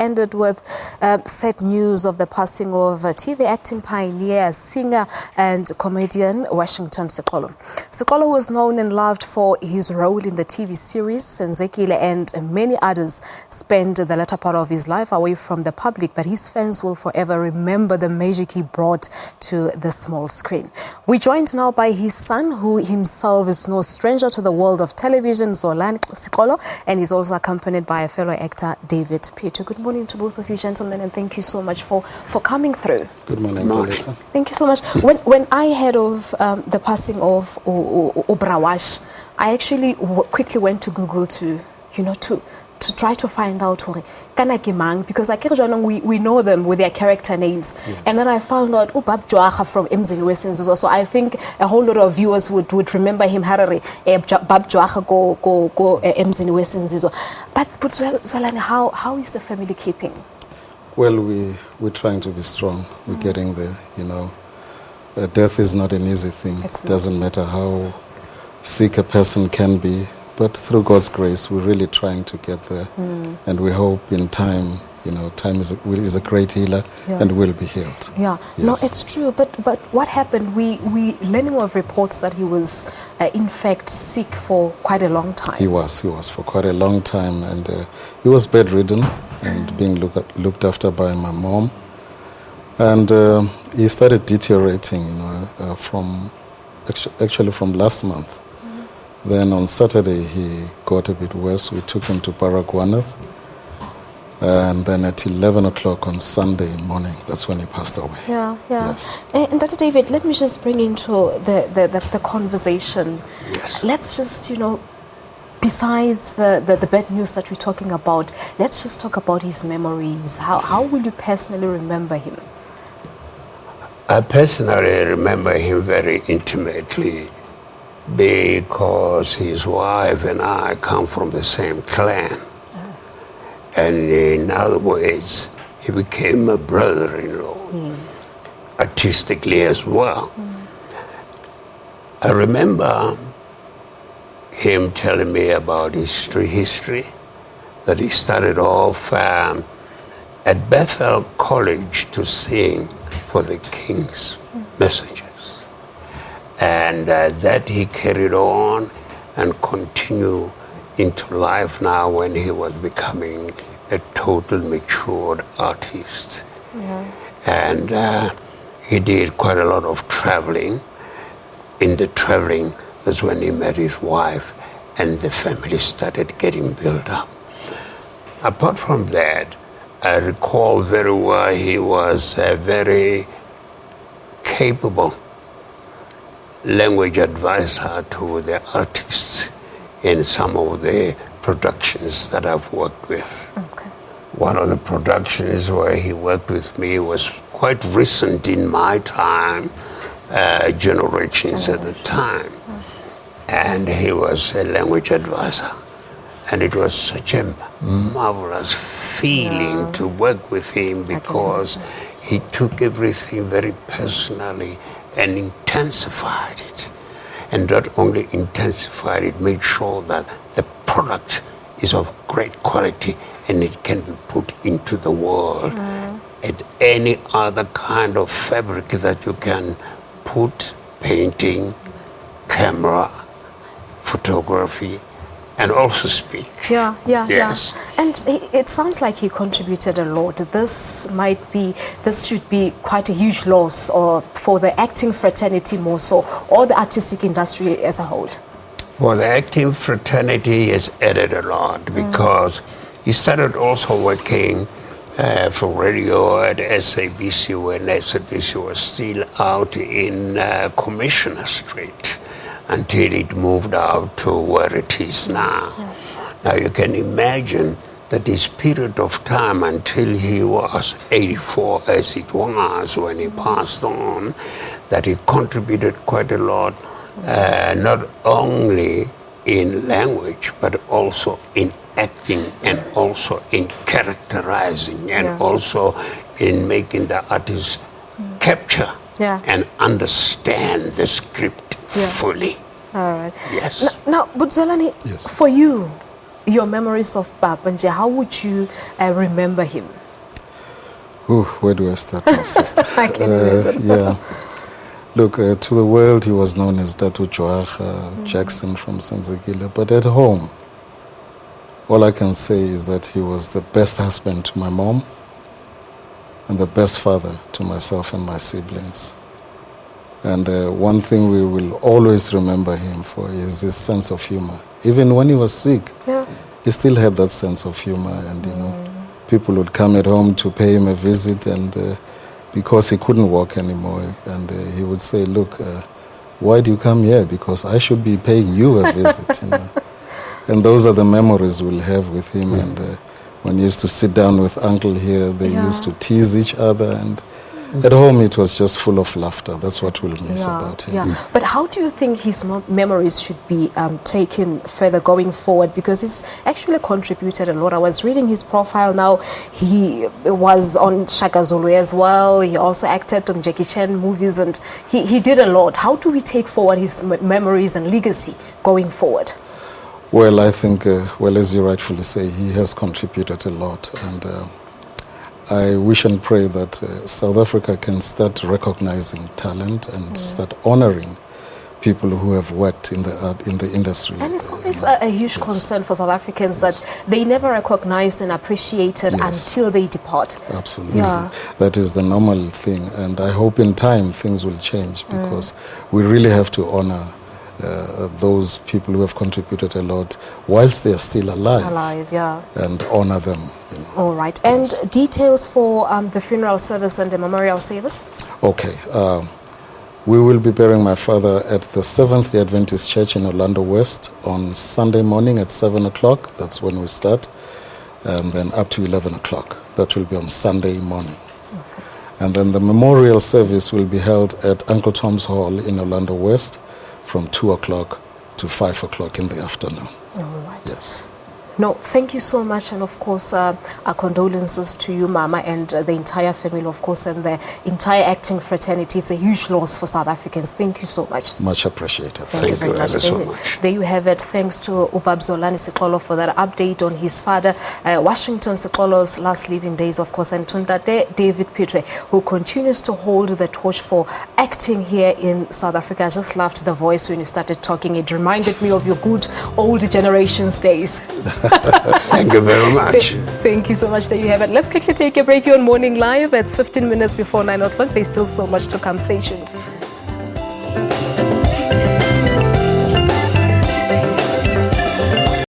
ended with sad news of the passing of TV acting pioneer, singer and comedian Washington Sixolo. Sixolo was known and loved for his role in the TV series Senzekile, and many others spent the latter part of his life away from the public, but his fans will forever remember the magic he brought to the small screen. We're joined now by his son, who himself is no stranger to the world of television, Zolani Sixolo, and he's also accompanied by a fellow actor, David Phetoe. Good morning to both of you gentlemen, and thank you so much for coming through. Good morning. Melissa. Thank you so much. When I heard of the passing of Obrawash, I actually quickly went to Google to try to find out because we know them with their character names. Yes. And then I found out Bab Joacha from Senzekile. So I think a whole lot of viewers would remember him Harare, Bab Joacha go Senzekile. But Zolani, how is the family keeping? Well, we're trying to be strong. We're getting there, Death is not an easy thing. It doesn't matter how sick a person can be. But through God's grace, we're really trying to get there. And we hope in time, time is a great healer, and will be healed. Yeah, yes. No, it's true. But what happened? We learning of reports that he was, in fact, sick for quite a long time. He was for quite a long time. And he was bedridden and being looked after by my mom. And he started deteriorating, from last month. Then on Saturday, he got a bit worse. We took him to Baragwanath. And then at 11 o'clock on Sunday morning, that's when he passed away. Yeah. Yes. And Dr. David, let me just bring into the conversation. Yes. Let's just, besides the bad news that we're talking about, let's just talk about his memories. How will you personally remember him? I personally remember him very intimately, because his wife and I come from the same clan. And in other words, he became a brother-in-law, Yes. artistically as well. I remember him telling me about his history, that he started off at Bethel College to sing for the King's Messengers. And that he carried on and continued into life now when he was becoming a total matured artist. Yeah. And he did quite a lot of traveling. In the traveling, that's when he met his wife, and the family started getting built up. Apart from that, I recall very well he was a very capable language advisor to the artists in some of the productions that I've worked with. Okay. One of the productions where he worked with me was quite recent in my time, generations at the time. And he was a language advisor. And it was such a marvelous feeling to work with him, because he took everything very personally and intensified it. And not only intensified it, made sure that the product is of great quality and it can be put into the world at any other kind of fabric that you can put: painting, camera, photography, and also speak. Yeah. Yes. And it sounds like he contributed a lot. This should be quite a huge loss, or for the acting fraternity more so, or the artistic industry as a whole. Well, the acting fraternity has added a lot, because he started also working for radio at SABC when SABC was still out in Commissioner Street, until it moved out to where it is now. Now you can imagine that this period of time until he was 84, as it was when he passed on, that he contributed quite a lot, not only in language, but also in acting, and also in characterizing, and also in making the artist capture and understand the script fully. All right. Yes. Now, but Zolani, Yes. for you, your memories of Papa Nje, how would you remember him? Ooh, where do I start, my sister? I can imagine. Yeah. Look, to the world, he was known as Datu Jackson from Senzekile. But at home, all I can say is that he was the best husband to my mom and the best father to myself and my siblings. And one thing we will always remember him for is his sense of humor. Even when he was sick, he still had that sense of humor. And, you know, people would come at home to pay him a visit, and because he couldn't walk anymore, and he would say, look, why do you come here? Because I should be paying you a visit, you know. And those are the memories we'll have with him. And when he used to sit down with Uncle here, they used to tease each other, and at home it was just full of laughter. That's what we'll miss about him. Yeah. But how do you think his memories should be taken further going forward? Because he's actually contributed a lot. I was reading his profile now. He was on Shaka Zulu as well. He also acted on Jackie Chan movies, and he did a lot. How do we take forward his memories and legacy going forward? Well, I think, well, as you rightfully say, he has contributed a lot. And I wish and pray that South Africa can start recognizing talent and start honoring people who have worked in the industry. And it's always a huge concern for South Africans that they never recognized and appreciated until they depart. Absolutely. That is the normal thing. And I hope in time things will change, because we really have to honor those people who have contributed a lot whilst they are still alive. And honor them. You know. All right. And details for the funeral service and the memorial service? Okay. We will be burying my father at the Seventh-day Adventist Church in Orlando West on Sunday morning at 7 o'clock. That's when we start. And then up to 11 o'clock. That will be on Sunday morning. Okay. And then the memorial service will be held at Uncle Tom's Hall in Orlando West from 2 o'clock to 5 o'clock in the afternoon. All right. Yes. No, thank you so much, and of course our condolences to you, Mama, and the entire family, of course, and the entire acting fraternity. It's a huge loss for South Africans. Thank you so much. Much appreciated. Thank you very much. So much. There you have it. Thanks to Ubab Zolani Sixolo for that update on his father, Washington Sixolo's last living days, of course, and Tundate David Phetoe, who continues to hold the torch for acting here in South Africa. I just loved the voice when you started talking. It reminded me of your good old generation's days. Thank you very much. Thank you so much. There you have it. Let's quickly take a break here on Morning Live. It's 15 minutes before 9 o'clock. There's still so much to come. Stay tuned.